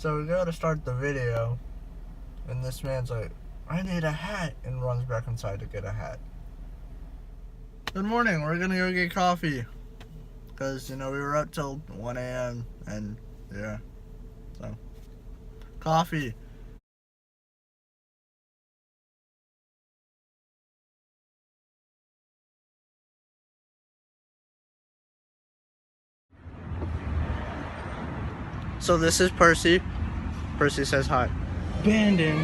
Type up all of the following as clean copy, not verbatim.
So we go to start the video, and this man's like, I need a hat, and runs back inside to get a hat. Good morning, we're gonna go get coffee. Because, you know, we were up till 1 a.m. and, yeah, so, coffee. So this is Percy. Percy says hi. Bandon.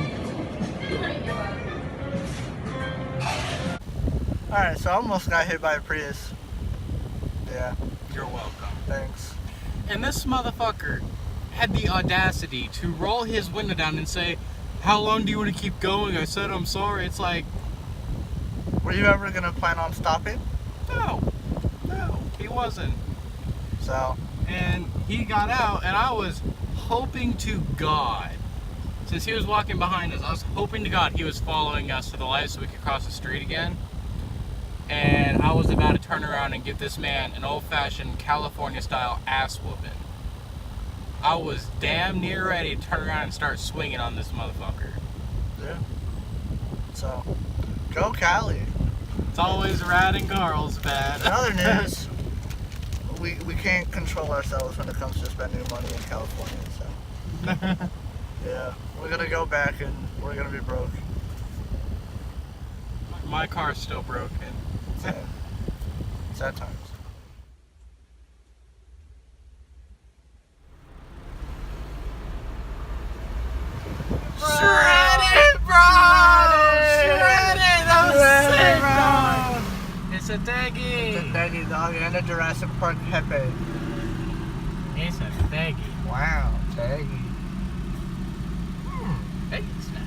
Alright, so I almost got hit by a Prius. Yeah. You're welcome. Thanks. And this motherfucker had the audacity to roll his window down and say, how long do you want to keep going? I said I'm sorry. It's like... Were you ever going to plan on stopping? No, he wasn't. So... And he got out, and I was hoping to God, since he was walking behind us, I was hoping to God he was following us to the light so we could cross the street again. And I was about to turn around and give this man an old-fashioned California-style ass-whooping. I was damn near ready to turn around and start swinging on this motherfucker. Yeah. So, go Cali. It's always rad in Carlsbad. In other news, we can't control ourselves when it comes to spending money in California, so. Yeah, we're gonna go back and we're gonna be broke. My car's still broken. Sad times. Shredded, bro! Shredded! I'm sick, bro! It's a daggy. It's a daggy dog and a Jurassic Park Pepe. It's a daggy. Wow, daggy. Daggy snack.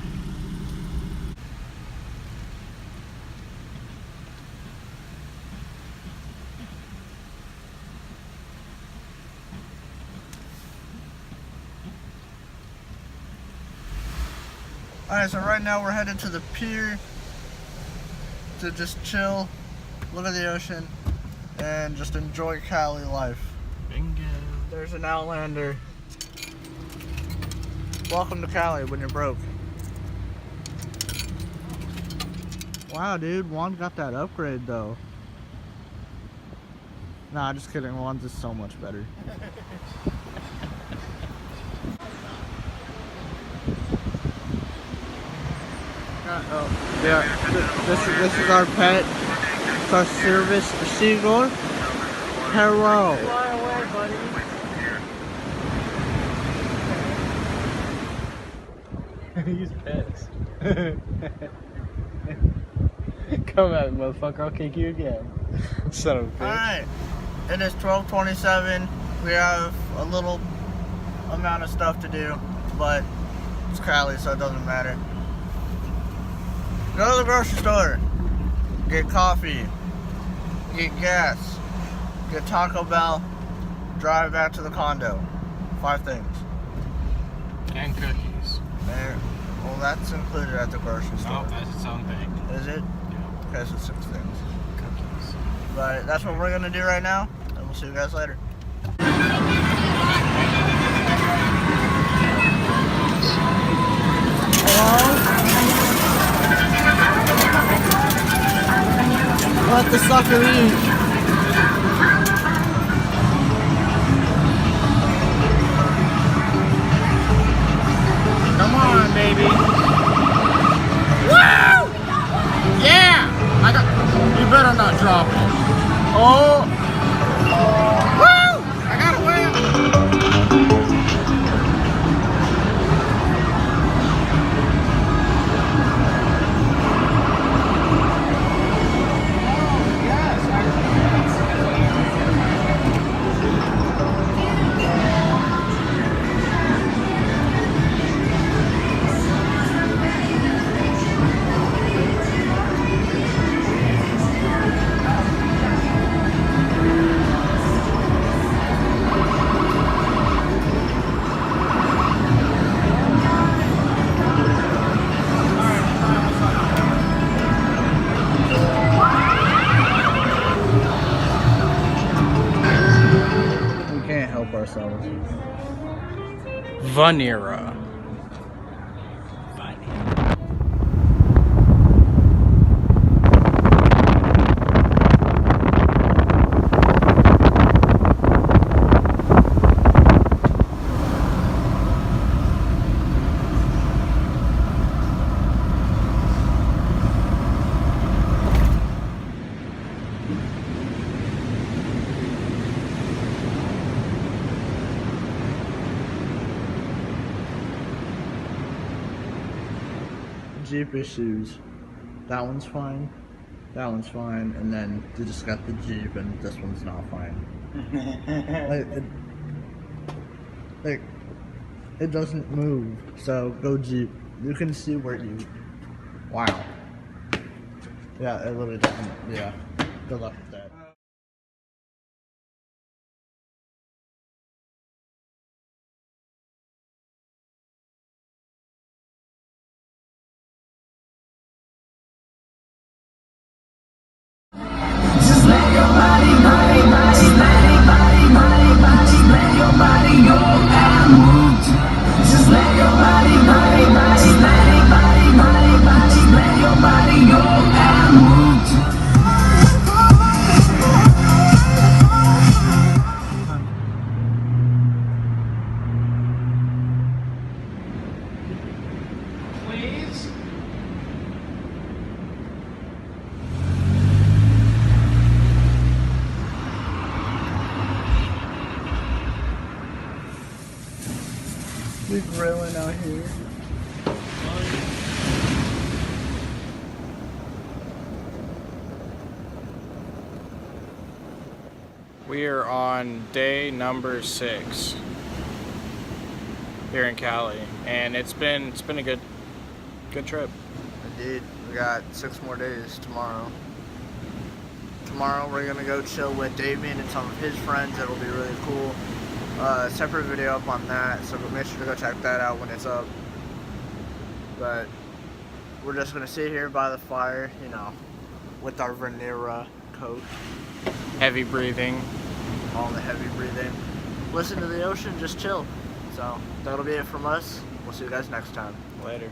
Alright, so right now we're headed to the pier to just chill, look at the ocean, and just enjoy Cali life. Bingo. There's an Outlander. Welcome to Cali when you're broke. Wow, dude, Juan got that upgrade though. Nah, just kidding. Juan's is so much better. Oh, yeah. This is our pet. It's our service Seagull. Hello. Fly away, buddy. He's pissed. Come at me, motherfucker. I'll kick you again. Son of a bitch. Alright. It is 12:27. We have a little amount of stuff to do, but it's Cali, so it doesn't matter. Go to the grocery store. Get coffee. Get gas. Get Taco Bell. Drive back to the condo. 5 things. And cookies. There. Well, that's included at the grocery store. Oh, that's its own thing. Is it? Yeah. Okay, so 6 things. Cookies. But that's what we're going to do right now, and we'll see you guys later. Hello? Let the sucker eat. Come on, baby. Woo! Yeah! You better not drop it. Oh! Woo! I got a win! Vanera. Jeep issues. That one's fine. That one's fine. And then they just got the Jeep, and this one's not fine. It doesn't move. So go Jeep. You can see where you. Wow. Yeah, it literally doesn't. Yeah. Good luck with that. Just let your body, body, body, body, body, body, body, let your body go and move. Just let your body, body, body, body, body, body, body, let your body go and move. Please? We grilling out here. We are on day number 6 here in Cali, and it's been a good trip. Indeed, we got 6 more days tomorrow. Tomorrow we're gonna go chill with Damien and some of his friends. It'll be really cool. Separate video up on that, so make sure to go check that out when it's up. But we're just gonna sit here by the fire, you know, with our Vanera coat, Heavy breathing. all the heavy breathing. Listen to the ocean, just chill. So that'll be it from us. We'll see you guys next time. Later.